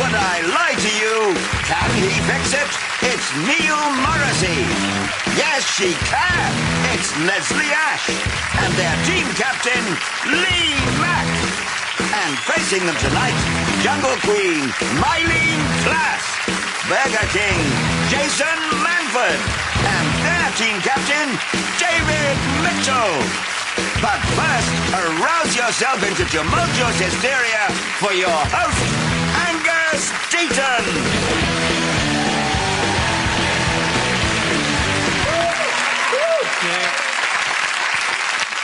Would I lie to you? Can he fix it? It's Neil Morrissey. Yes, she can. It's Leslie Ash. And their team captain, Lee Mack. And facing them tonight, Jungle Queen, Mylene Klass. Burger King, Jason Manford. And their team captain, David Mitchell. But first, arouse yourself into tumultuous hysteria for your host, Angus Deaton.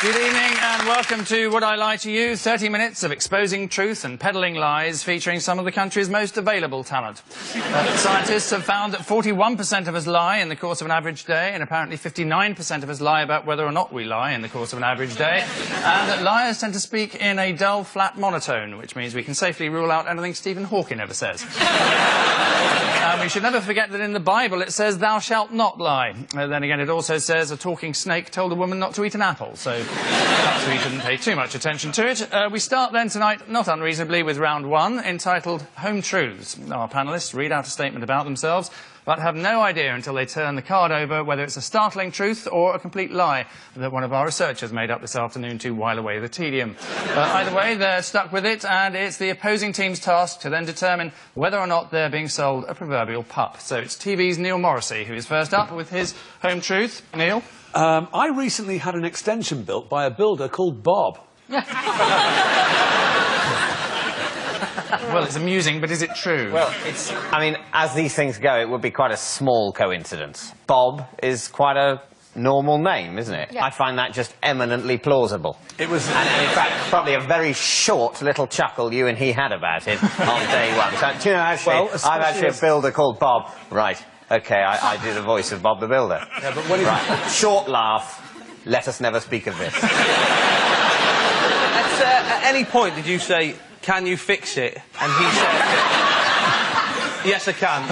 Good evening and welcome to Would I Lie to You? 30 minutes of exposing truth and peddling lies featuring some of the country's most available talent. Scientists have found that 41% of us lie in the course of an average day, and apparently 59% of us lie about whether or not we lie in the course of an average day, and that liars tend to speak in a dull, flat monotone, which means we can safely rule out anything Stephen Hawking ever says. We should never forget that in the Bible it says, "Thou shalt not lie." Then again, it also says a talking snake told a woman not to eat an apple, so perhaps we shouldn't pay too much attention to it. We start then tonight, not unreasonably, with round one, entitled Home Truths. Our panellists read out a statement about themselves, but have no idea until they turn the card over whether it's a startling truth or a complete lie that one of our researchers made up this afternoon to while away the tedium. Either way, they're stuck with it, and it's the opposing team's task to then determine whether or not they're being sold a proverbial pup. So it's TV's Neil Morrissey, who is first up with his home truth. Neil? I recently had an extension built by a builder called Bob. Well, it's amusing, but is it true? Well, I mean, as these things go, it would be quite a small coincidence. Bob is quite a normal name, isn't it? Yeah. I find that just eminently plausible. It was... And in fact, probably a very short little chuckle you and he had about it on day one. So, do you know, actually, Well, I'm actually a builder called Bob. Right. OK, I do the voice of Bob the Builder. Yeah, but when he... Right. Short laugh. Let us never speak of this. At any point did you say, "Can you fix it?" And he said, "Yes, I can."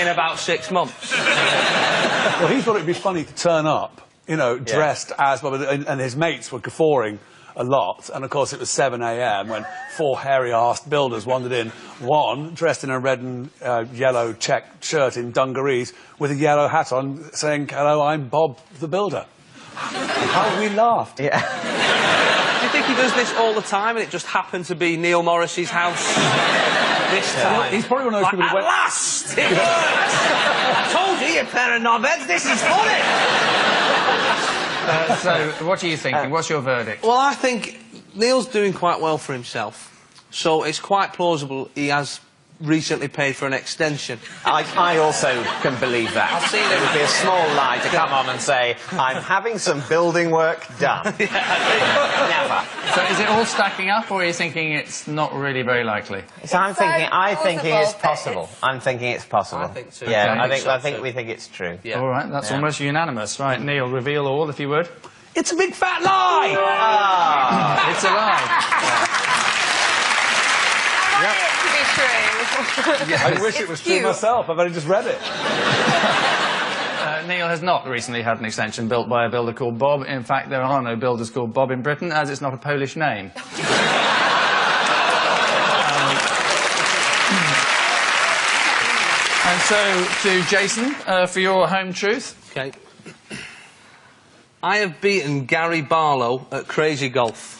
In about 6 months. Well, he thought it'd be funny to turn up, you know, dressed as Bob, and his mates were guffawing a lot. And, of course, it was 7 a.m. when 4 hairy-arsed builders wandered in. One, dressed in a red and yellow check shirt in dungarees, with a yellow hat on, saying, "Hello, I'm Bob the Builder." How we laughed. Yeah. Do you think he does this all the time and it just happened to be Neil Morrissey's house this time? He's probably one of those people who went... last! It worked! I told you, you pair of knobheads, this is funny! So, what are you thinking? What's your verdict? Well, I think Neil's doing quite well for himself, so it's quite plausible he has recently paid for an extension. I also can believe that. I've seen it. It would be a small lie to come on and say, "I'm having some building work done." Never. So is it all stacking up, or are you thinking it's not really very likely? So I'm thinking it's possible. I'm thinking it's possible. I think so. Yeah, Okay. I think we think it's true. Yeah. All right, that's almost unanimous. Right, Neil, reveal all, if you would. It's a big fat lie! Ah. It's a lie. I wish it was true myself. I've only just read it. Neil has not recently had an extension built by a builder called Bob. In fact, there are no builders called Bob in Britain, as it's not a Polish name. And so, to Jason, for your home truth. OK. I have beaten Gary Barlow at Crazy Golf.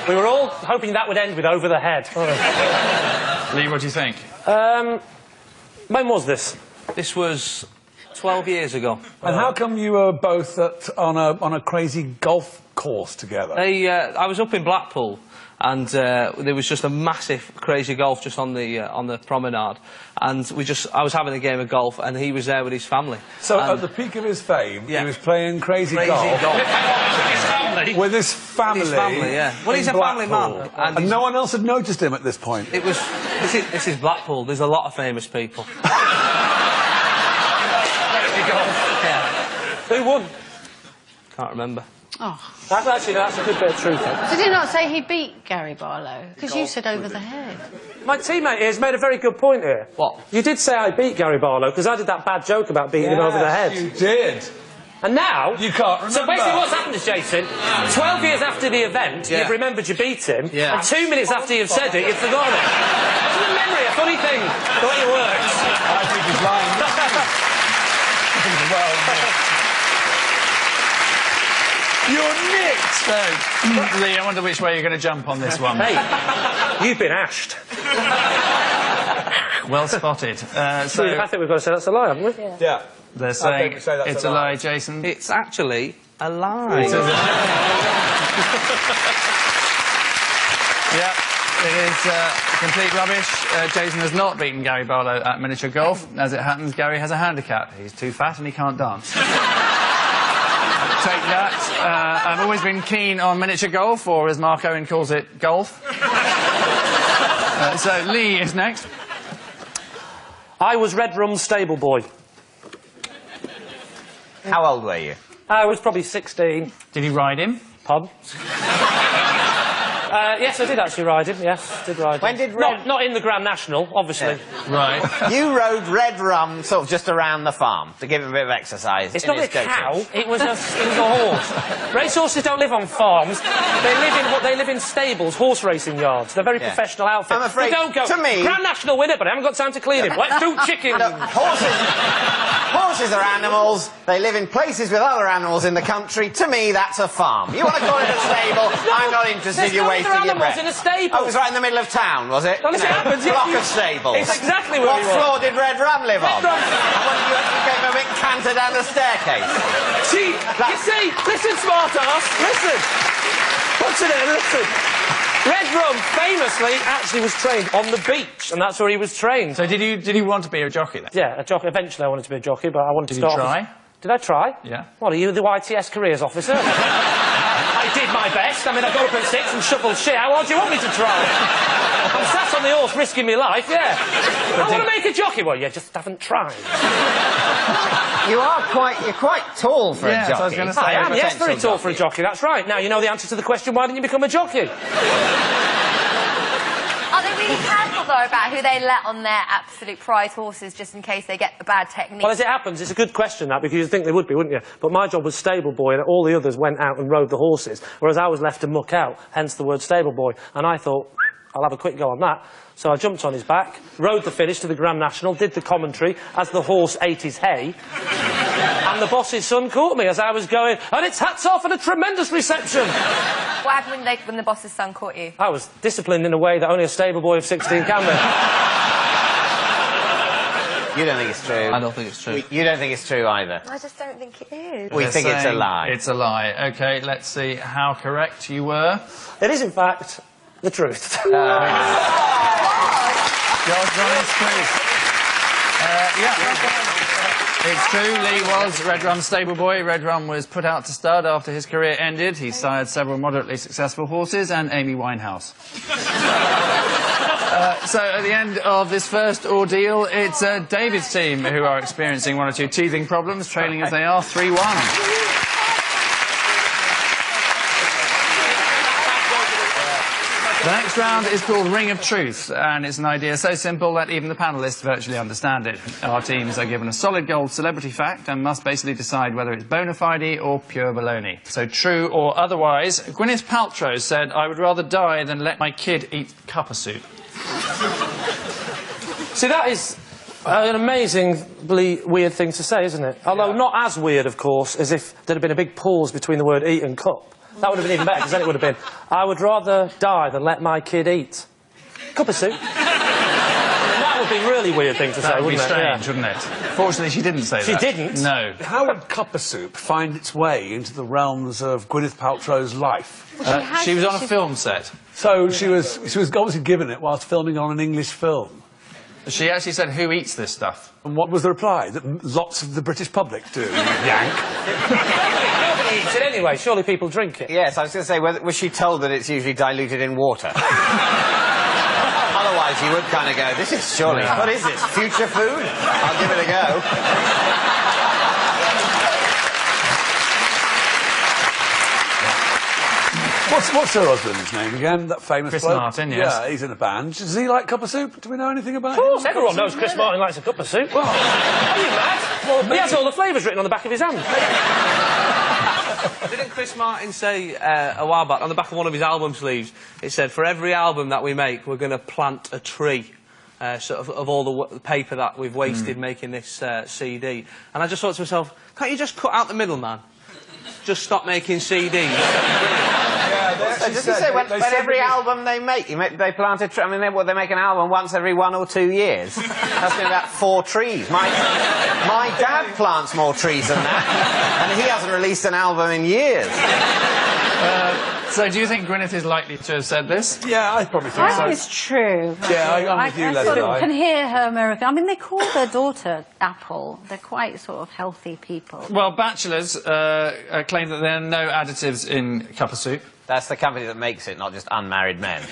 We were all hoping that would end with over the head. Lee, what do you think? When was this? This was 12 years ago. And how come you were both on a crazy golf course together? I was up in Blackpool, and there was just a massive crazy golf just on the promenade, and I was having a game of golf, and he was there with his family. So at the peak of his fame, Yeah. he was playing crazy golf. With his family. His family, yeah. Well, he's a family man. And no one else had noticed him at this point. It was. This is Blackpool. There's a lot of famous people. Yeah. Who won? Can't remember. Oh. That's a good bit of truth. Did he not say he beat Gary Barlow? Because you said over the head. My teammate here has made a very good point here. What? You did say I beat Gary Barlow, because I did that bad joke about beating him over the head. You did. And now... You can't remember. So basically what's happened is, Jason, 12 years after the event, you've remembered you beat him, and 2 minutes after you've said it, you've forgotten it. Isn't memory a funny thing, the way it works? I think he's lying. Well, you're nicked! So, Lee, I wonder which way you're going to jump on this one. Hey, you've been ashed. Well spotted. I think we've got to say that's a lie, haven't we? Yeah. They're saying say that's it's a lie, Jason. It's actually a lie. Yeah, it is complete rubbish. Jason has not beaten Gary Barlow at miniature golf. As it happens, Gary has a handicap. He's too fat and he can't dance. Take that. I've always been keen on miniature golf, or as Mark Owen calls it, golf. So Lee is next. I was Red Rum's stable boy. How old were you? I was probably 16. Did he ride him? Pub. Yes, I did actually ride him. Yes, did ride him. When did Not in the Grand National, obviously. Right. You rode Red Rum sort of just around the farm to give him a bit of exercise. It's not a cow. It was a horse. Racehorses don't live on farms. They live in stables, horse racing yards. They're very professional outfits. I'm afraid, they don't go, to me... Grand National winner, but I haven't got time to clean him. Let's do chicken. Look, horses are animals. They live in places with other animals in the country. To me, that's a farm. You want to call it a stable? I'm not interested. You're wasting your breath. In a stable. Oh, it was right in the middle of town, was it? Well, it happens. Block of stables. It's exactly where What we were. floor did Red Rum live on? And what did you actually gave him a bit canter down the staircase? See, you see, listen, smart ass, listen. What's in it? Listen. Red Rum famously actually was trained on the beach, and that's where he was trained. So did you want to be a jockey then? Yeah, a jockey. Eventually, I wanted to be a jockey, but I wanted to start. Did you try? Did I try? Yeah. What, are you the YTS careers officer? I did my best. I mean, I got up at 6 and shuffled shit. How hard do you want me to try? I'm sat on the horse risking my life, yeah. I want to make a jockey. Well, you just haven't tried. You're quite tall for a jockey. I was going to say. I am, yes, very tall for a jockey, that's right. Now you know the answer to the question, why didn't you become a jockey? Are they really careful, though, about who they let on their absolute prize horses just in case they get a bad technique? Well, as it happens, it's a good question, that, because you'd think they would be, wouldn't you? But my job was stable boy, and all the others went out and rode the horses, whereas I was left to muck out, hence the word stable boy. And I thought, I'll have a quick go on that. So I jumped on his back, rode the finish to the Grand National, did the commentary as the horse ate his hay, and the boss's son caught me as I was going, and it's hats off and a tremendous reception. What happened when the boss's son caught you? I was disciplined in a way that only a stable boy of 16 can be. You don't think it's true? I don't think it's true. You don't think it's true either? I just don't think it is. We think it's a lie. It's a lie. OK, let's see how correct you were. It is, in fact, the truth. God's honest truth. It's true, Lee was Red Rum's stable boy. Red Rum was put out to stud after his career ended. He sired several moderately successful horses and Amy Winehouse. So at the end of this first ordeal, it's David's team who are experiencing one or two teething problems, trailing as they are 3-1. The next round is called Ring of Truth, and it's an idea so simple that even the panellists virtually understand it. Our teams are given a solid gold celebrity fact and must basically decide whether it's bona fide or pure baloney. So true or otherwise, Gwyneth Paltrow said, "I would rather die than let my kid eat cuppa soup." See, that is an amazingly weird thing to say, isn't it? Although not as weird, of course, as if there had been a big pause between the word eat and cup. That would have been even better, because then it would have been, I would rather die than let my kid eat cup of soup. That would be a really weird thing to say, That would be wouldn't it? strange, wouldn't it? Fortunately, she didn't say She that. didn't? No. How would cuppa soup find its way into the realms of Gwyneth Paltrow's life? She was on a film set. So she was obviously given it whilst filming on an English film. She actually said, "Who eats this stuff?" And what was the reply? That lots of the British public do. Yank. Nobody eats it anyway, surely people drink it. Yes, I was going to say, was she told that it's usually diluted in water? Otherwise, you would kind of go, this is surely, what is this, future food? I'll give it a go. What's her husband's name again? That famous Chris bloke? Martin, yes. Yeah, he's in a band. Does he like cuppa soup? Do we know anything about Of course, him? everyone knows Chris Martin likes a cup of soup. Are you mad? Well, he has all the flavours written on the back of his hand. Didn't Chris Martin say a while back, on the back of one of his album sleeves, it said, for every album that we make, we're going to plant a tree. Sort of all the paper that we've wasted making this CD. And I just thought to myself, can't you just cut out the middleman? Just stop making CDs. Does he say when every album they make, they plant a tree? I mean, they make an album once every 1 or 2 years. That's been about 4 trees. My dad plants more trees than that, and he hasn't released an album in years. So do you think Gwyneth is likely to have said this? Yeah, I probably think so. I think it's true. Yeah, I'm with you, I Leslie. sort of can hear her American. I mean, they call their daughter Apple. They're quite sort of healthy people. Well, bachelors claim that there are no additives in cuppa soup. That's the company that makes it, not just unmarried men.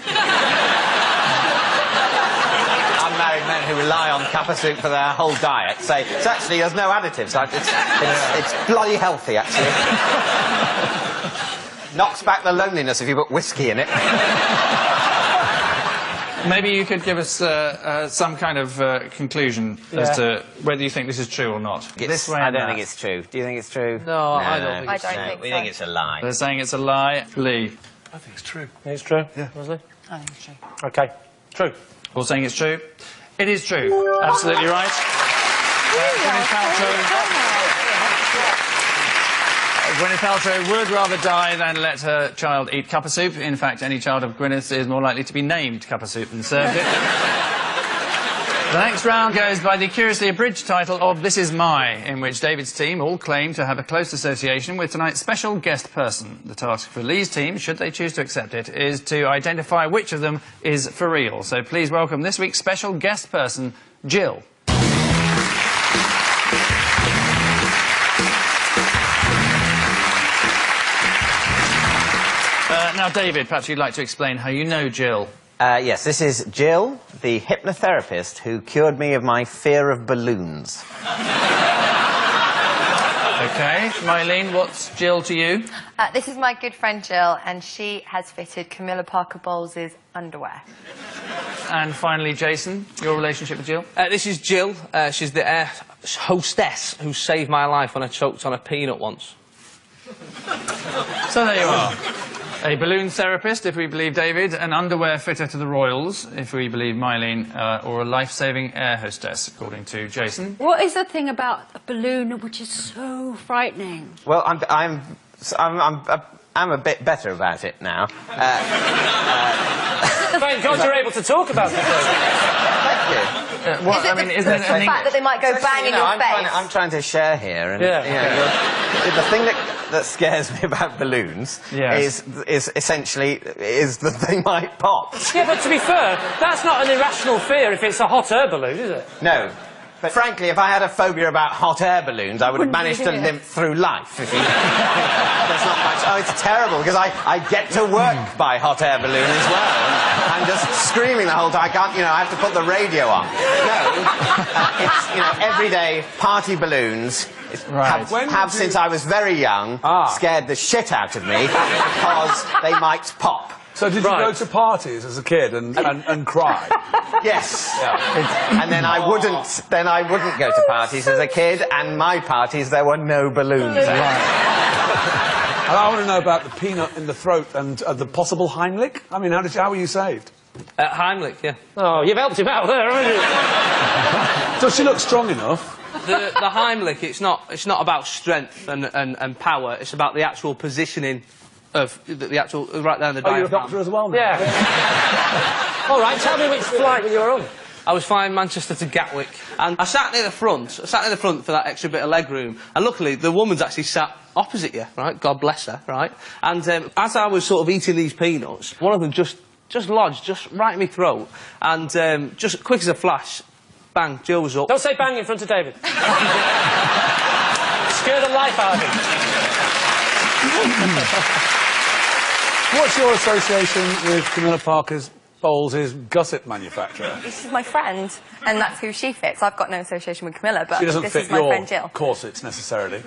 Unmarried men who rely on cuppa soup for their whole diet say, so actually, there's no additives. It's bloody healthy, actually. Knocks back the loneliness if you put whiskey in it. Maybe you could give us some kind of conclusion as to whether you think this is true or not. I don't think it's true. Do you think it's true? No, I don't think I it's don't true. think We so. think it's a lie. They're saying it's a lie. Lee. I think it's true. It's true? Yeah. Leslie? I think it's true. OK. True. All saying it's true. It is true. Absolutely right. Gwyneth Paltrow would rather die than let her child eat cuppa soup. In fact, any child of Gwyneth's is more likely to be named cuppa soup than served it. The next round goes by the curiously abridged title of This Is My, in which David's team all claim to have a close association with tonight's special guest person. The task for Lee's team, should they choose to accept it, is to identify which of them is for real. So please welcome this week's special guest person, Jill. Now, David, perhaps you'd like to explain how you know Jill. Yes, this is Jill, the hypnotherapist who cured me of my fear of balloons. OK. Mylene, what's Jill to you? This is my good friend Jill, and she has fitted Camilla Parker Bowles' underwear. And finally, Jason, your relationship with Jill? This is Jill. She's the air hostess who saved my life when I choked on a peanut once. So there you are. A balloon therapist, if we believe David, an underwear fitter to the Royals, if we believe Mylene, or a life-saving air hostess, according to Jason. What is the thing about a balloon which is so frightening? Well, I'm a bit better about it now. Thank God you're able to talk about it. Thank you. Is it the fact that they might go bang in your face? I'm trying to share here, and the thing that scares me about balloons is essentially that they might pop. Yeah, but to be fair, that's not an irrational fear if it's a hot air balloon, is it? No. But frankly, if I had a phobia about hot air balloons, I would have managed to limp through life. There's not much. Oh, it's terrible, because I get to work by hot air balloon as well. And I'm just screaming the whole time. I can't, I have to put the radio on. No. It's, everyday party balloons have since I was very young, scared the shit out of me because they might pop. So did you go to parties as a kid and cry? Yes. Yeah. And then I wouldn't go to parties as a kid, and my parties there were no balloons. Right. And I want to know about the peanut in the throat and the possible Heimlich. I mean, how were you saved? Heimlich, yeah. Oh, you've helped him out there, haven't you? Does she look strong enough? The Heimlich, it's not about strength and power. It's about the actual positioning of the actual right there in the diaphragm. You're a doctor as well now? Yeah. All right, tell me which flight you were on. I was flying Manchester to Gatwick, and I sat near the front. For that extra bit of leg room, and luckily the woman's actually sat opposite you, right? God bless her, right? And as I was sort of eating these peanuts, one of them just lodged just right in my throat, and just quick as a flash, bang, Jill was up. Don't say bang in front of David. Scare the life out of him. What's your association with Camilla Parker Bowles' gusset manufacturer? This is my friend, and that's who she fits. I've got no association with Camilla, but She doesn't this fit is my your friend Jill. corsets necessarily.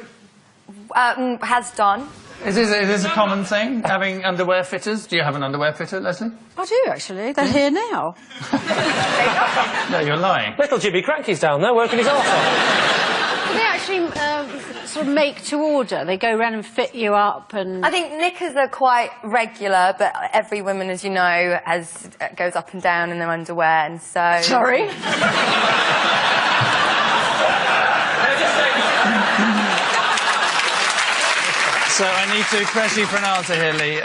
Has done. Is this a common thing, having underwear fitters? Do you have an underwear fitter, Leslie? I do, actually. They're here now. No, you're lying. Little Jimmy Cranky's down there working his arse off. Do they actually sort of make to order? They go around and fit you up and... I think knickers are quite regular, but every woman, as you know, goes up and down in their underwear, and so... Sorry? So I need to press you for an answer here, Lee.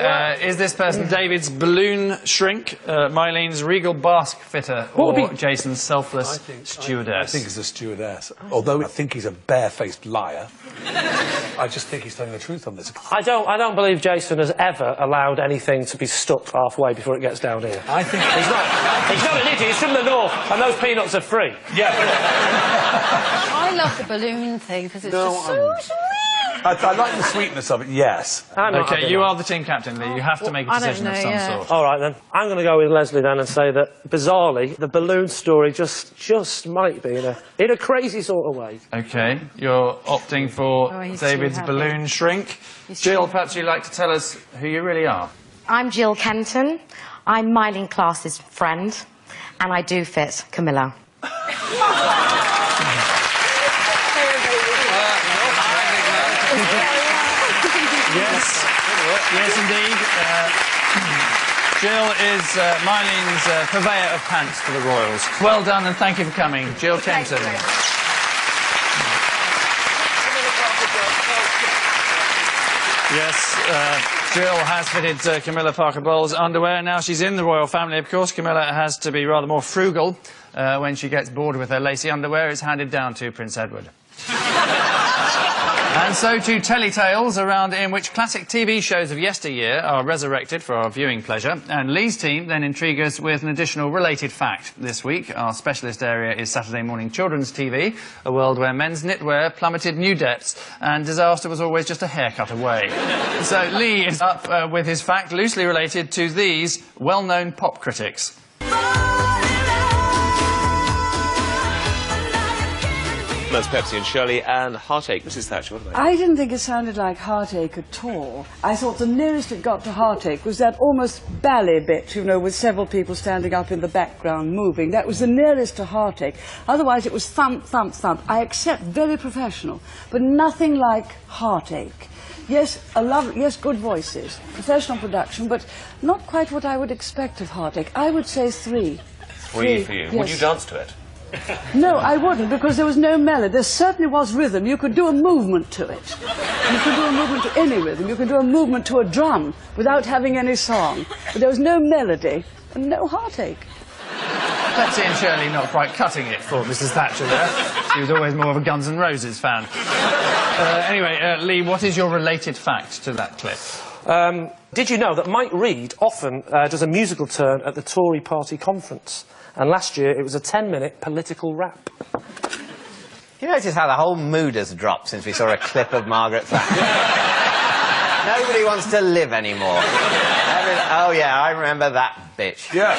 Is this person David's balloon shrink, Mylene's regal basque fitter, or Jason's selfless stewardess? I think it's a stewardess. Although I think he's a barefaced liar, I just think he's telling the truth on this. I don't believe Jason has ever allowed anything to be stuck halfway before it gets down here. I think he's not an idiot. He's from the north, and those peanuts are free. Yeah. I love the balloon thing because it's just so sweet. I like the sweetness of it, yes. OK, you are the team captain, Lee. You have to make a decision of some sort. All right, then. I'm going to go with Leslie, then, and say that, bizarrely, the balloon story just might be in a crazy sort of way. OK, you're opting for David's balloon shrink. Jill, perhaps you'd like to tell us who you really are? I'm Jill Kenton. I'm Mylene Class's friend, and I do fit Camilla. Yes, indeed. Jill is Mylene's purveyor of pants to the Royals. Well done, and thank you for coming, Jill Kenton. Yes, Jill has fitted Camilla Parker Bowles' underwear. Now she's in the royal family, of course. Camilla has to be rather more frugal when she gets bored with her lacy underwear. It's handed down to Prince Edward. And so to telly tales around in which classic TV shows of yesteryear are resurrected for our viewing pleasure. And Lee's team then intrigue us with an additional related fact this week. Our specialist area is Saturday morning children's TV, a world where men's knitwear plummeted new depths and disaster was always just a haircut away. So Lee is up with his fact loosely related to these well-known pop critics. That's Pepsi and Shirley and Heartache. Mrs. Thatcher, what about you? I didn't think it sounded like Heartache at all. I thought the nearest it got to Heartache was that almost ballet bit, you know, with several people standing up in the background moving. That was the nearest to Heartache. Otherwise it was thump, thump, thump. I accept very professional, but nothing like Heartache. Yes, yes, good voices, professional production, but not quite what I would expect of Heartache. I would say three. Three for you. Yes. Would you dance to it? No, I wouldn't, because there was no melody. There certainly was rhythm. You could do a movement to it. You could do a movement to any rhythm. You could do a movement to a drum without having any song. But there was no melody and no Heartache. Pepsi and Shirley not quite cutting it for Mrs. Thatcher there. She was always more of a Guns N' Roses fan. Anyway, Lee, what is your related fact to that clip? Did you know that Mike Reid often does a musical turn at the Tory party conference? And last year it was a 10-minute political rap. You notice how the whole mood has dropped since we saw a clip of Margaret Thatcher? Nobody wants to live anymore. Oh yeah, I remember that bitch. Yeah.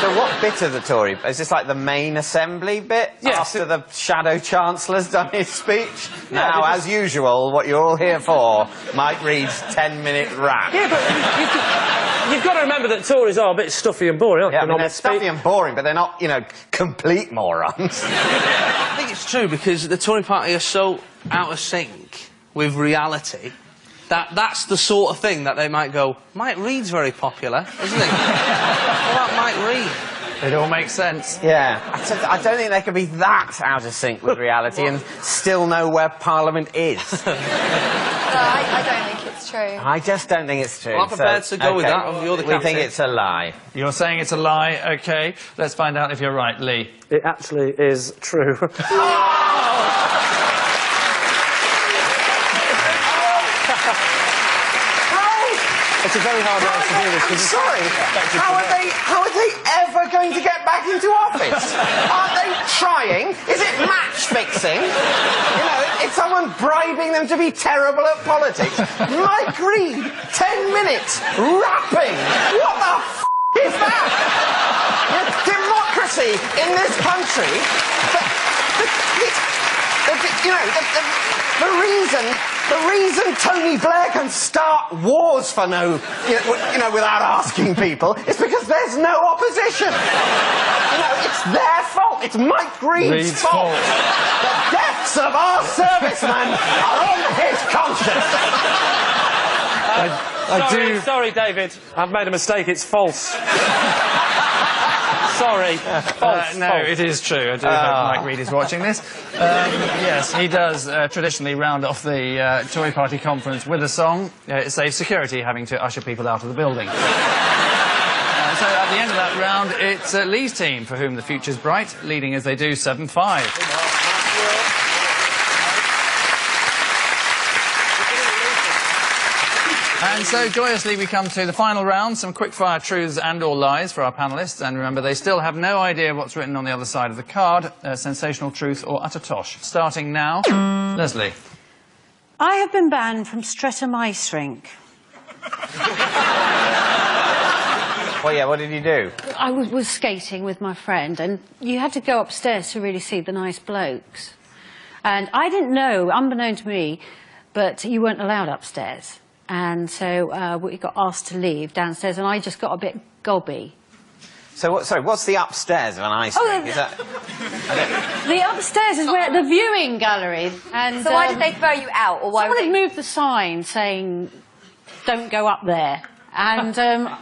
So what bit of the Tory? Is this like the main assembly bit? Yes. After the Shadow Chancellor's done his speech? Yeah, now, as usual, what you're all here for, Mike Reid's 10-minute rap. Yeah, but you've got to remember that Tories are a bit stuffy and boring, aren't they? Yeah, I mean, they're stuffy and boring, but they're not, you know, complete morons. I think it's true, because the Tory party are so out of sync with reality that that's the sort of thing that they might go, Mike Reid's very popular, isn't he? What about Mike Reid? It all makes sense. Yeah. I don't think they can be that out of sync with reality and still know where Parliament is. No, I don't think it's true. I just don't think it's true. Well, I'm prepared to go with that. You're the captain. We think it's a lie. You're saying it's a lie, OK. Let's find out if you're right, Lee. It actually is true. It's a very hard way to do this. I'm sorry. How are they ever going to get back into office? Aren't they trying? Is it match fixing? You know, is someone bribing them to be terrible at politics? Mike Reid, 10 minutes, rapping. What the f*** is that? Democracy in this country. The reason Tony Blair can start wars for without asking people is because there's no opposition. You know, it's their fault. It's Mike Reid's fault. The death thoughts of our servicemen are on his conscience. Sorry, David. I've made a mistake. It's false. Sorry. False. No, it is true. I do hope Mike Reid is watching this. Yes, he does traditionally round off the Tory Party conference with a song. It saves security having to usher people out of the building. So at the end of that round, it's Lee's team for whom the future's bright, leading as they do 7-5. And so, joyously, we come to the final round, some quick-fire truths and/or lies for our panellists. And remember, they still have no idea what's written on the other side of the card, sensational truth or utter tosh. Starting now, Leslie. I have been banned from Streatham Ice Rink. Well, yeah, what did you do? I was skating with my friend, and you had to go upstairs to really see the nice blokes. And I didn't know, unbeknown to me, but you weren't allowed upstairs. And so we got asked to leave downstairs, and I just got a bit gobby. So, sorry, what's the upstairs of an ice rink? Is that... The upstairs is where the viewing gallery. And so why did they throw you out? Or why someone had moved the sign saying, "Don't go up there." And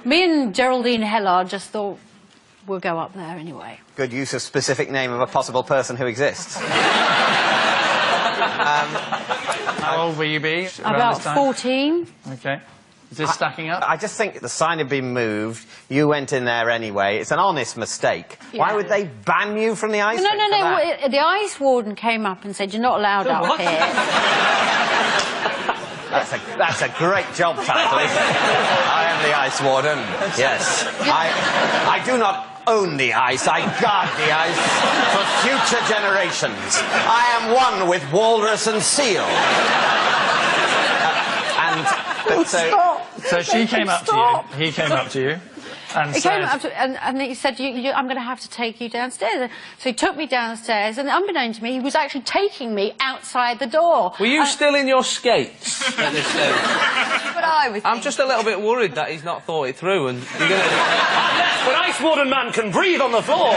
me and Geraldine Hellard just thought, we'll go up there anyway. Good use of specific name of a possible person who exists. How old will you be? About 14. OK. Is this stacking up? I just think the sign had been moved. You went in there anyway. It's an honest mistake. Yeah. Why would they ban you from the ice rink? No. The ice warden came up and said, "You're not allowed up here." That's a great job title, isn't it? I am the ice warden. Yes. I do not own the ice. I guard the ice for future generations. I am one with walrus and seal. So she came up to you. He came up to you. And he came up to, and he said, "I'm going to have to take you downstairs." So he took me downstairs, and unbeknown to me, he was actually taking me outside the door. Were you still in your skates at this stage? But I'm just a little bit worried that he's not thought it through, and you're going to... But Ice Warden Man can breathe on the floor!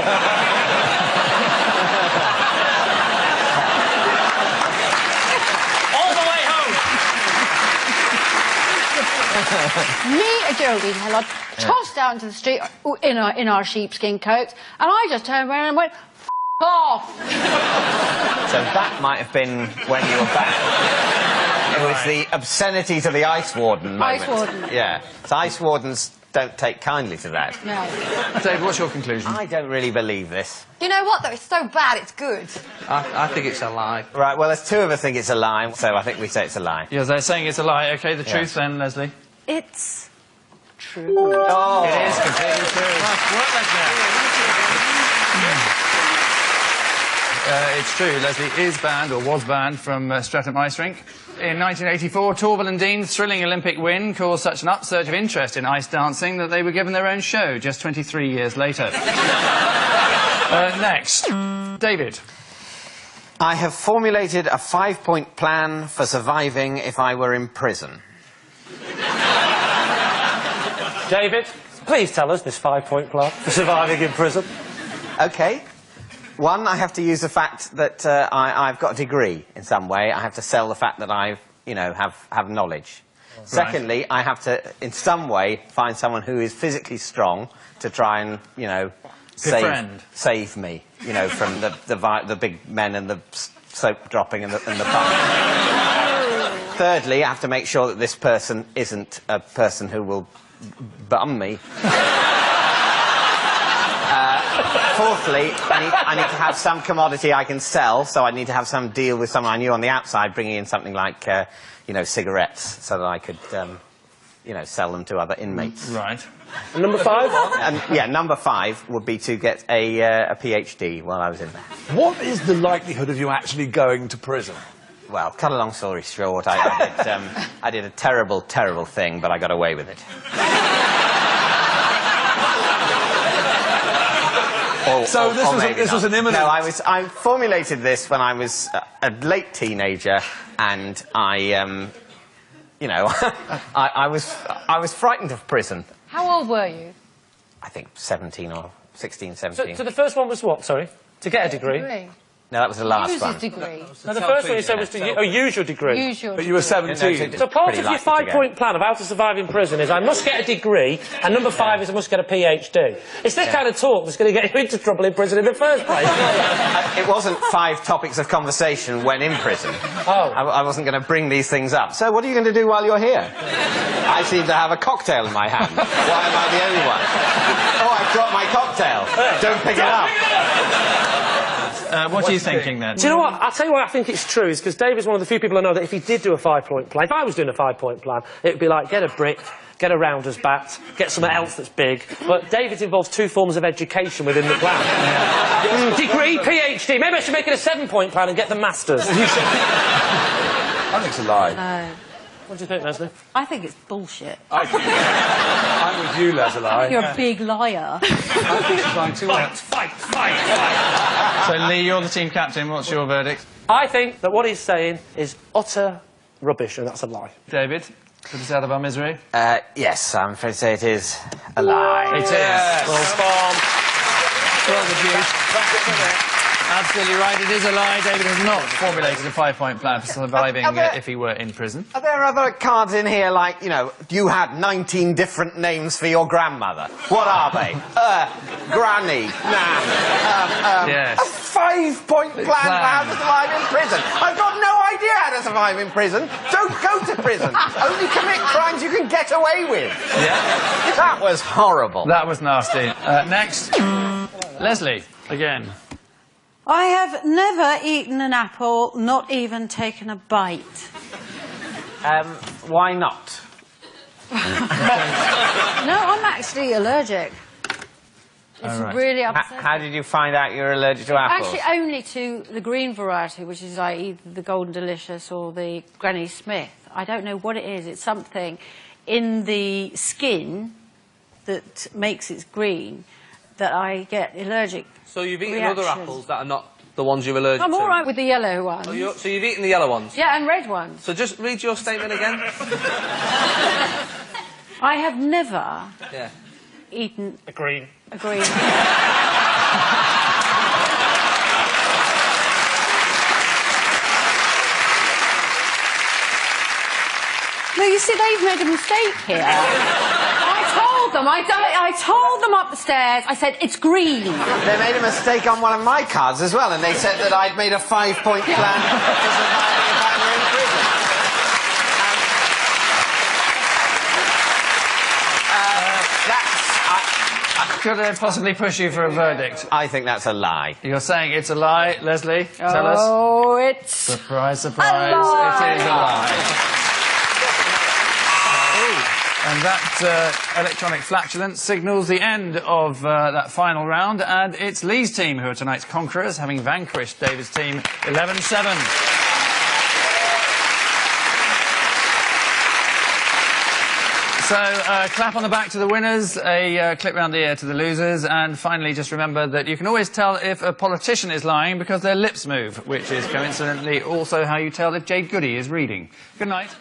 All the way home! Me and Geraldine Hellard tossed out into the street in our sheepskin coats, and I just turned around and went, "F*** off!" So that might have been when you were back. It was the obscenity to the ice warden moment. Ice warden. Yeah. So ice wardens don't take kindly to that. No. Dave, what's your conclusion? I don't really believe this. You know what, though? It's so bad, it's good. I think it's a lie. Right, well, there's two of us think it's a lie, so I think we say it's a lie. Yeah, they're saying it's a lie. OK, the truth then, Leslie? It's true. Oh. It is completely true. Nice work, Leslie. It's true. Leslie is banned, or was banned, from Streatham Ice Rink. In 1984, Torval and Dean's thrilling Olympic win caused such an upsurge of interest in ice dancing that they were given their own show just 23 years later. Next, David. I have formulated a 5-point plan for surviving if I were in prison. David, please tell us this 5-point plan for surviving in prison. OK. One, I have to use the fact that I've got a degree in some way. I have to sell the fact that I, have knowledge. Right. Secondly, I have to, in some way, find someone who is physically strong to try and, save me, from the big men and the soap dropping and the bum. Thirdly, I have to make sure that this person isn't a person who will bum me. Fourthly, I need to have some commodity I can sell, so I need to have some deal with someone I knew on the outside, bringing in something like, cigarettes, so that I could, sell them to other inmates. Right. And number 5? Number 5 would be to get a PhD while I was in there. What is the likelihood of you actually going to prison? Well, cut a long story short, I did a terrible, terrible thing, but I got away with it. So this was an imminent... No, I formulated this when I was a late teenager, and I was frightened of prison. How old were you? I think 17 or 16, 17. So the first one was what, sorry? To get a degree? No, that was the last Use one. his degree. No, the first one you said was to use your degree. Use your But you were 17. So part of your 5-point plan of how to survive in prison is I must get a degree, and number 5 is I must get a PhD. It's this kind of talk that's going to get you into trouble in prison in the first place. It wasn't 5 topics of conversation when in prison. Oh. I wasn't going to bring these things up. So what are you going to do while you're here? I seem to have a cocktail in my hand. Why am I the only one? Oh, I've dropped my cocktail. Don't pick it up. What are you thinking then? Do you know what? I'll tell you why I think it's true, is because David's one of the few people I know that if he did do a 5-point plan, if I was doing a 5-point plan, it would be like, get a brick, get a rounder's bat, get something else that's big. But David's involves 2 forms of education within the plan. Degree, PhD. Maybe I should make it a 7-point plan and get the masters. I think it's a lie. No. What do you think, Leslie? I think it's bullshit. I'm with you, Leslie. You're a big liar. I think it's lying too much. Fight! So, Lee, you're the team captain. What's your verdict? I think that what he's saying is utter rubbish, and that's a lie. David, put us out of our misery. Yes, I'm afraid to say it is a lie. It is. Well, the juice. Absolutely right, it is a lie. David has not formulated a 5-point plan for surviving if he were in prison. Are there other cards in here like, you know, you had 19 different names for your grandmother? What are they? Granny, Nan. Yes. A 5-point plan for how to survive in prison. I've got no idea how to survive in prison. Don't go to prison. Only commit crimes you can get away with. Yeah. That was horrible. That was nasty. Next, Leslie, again. I have never eaten an apple, not even taken a bite. Why not? No, I'm actually allergic. It's really upsetting. How did you find out you're allergic to apples? Actually, only to the green variety, which is like either the Golden Delicious or the Granny Smith. I don't know what it is. It's something in the skin that makes it green that I get allergic. So you've eaten reactions. other apples that are not the ones you're allergic to? I'm all right with the yellow ones. So you've eaten the yellow ones? Yeah, and red ones. So just read your statement again. I have never eaten A green. a green. No, you see, they've made a mistake here. I told them up the stairs, I said, it's green. They made a mistake on one of my cards as well, and they said that I'd made a 5-point plan for surviving if I were in prison. Could I possibly push you for a verdict? I think that's a lie. You're saying it's a lie, Leslie? Tell us. Oh, it's Surprise, surprise. a lie. It is a lie. And that electronic flatulence signals the end of that final round, and it's Lee's team who are tonight's conquerors, having vanquished David's team 11-7. So, clap on the back to the winners, a clip round the ear to the losers, and finally just remember that you can always tell if a politician is lying because their lips move, which is coincidentally also how you tell if Jade Goody is reading. Good night.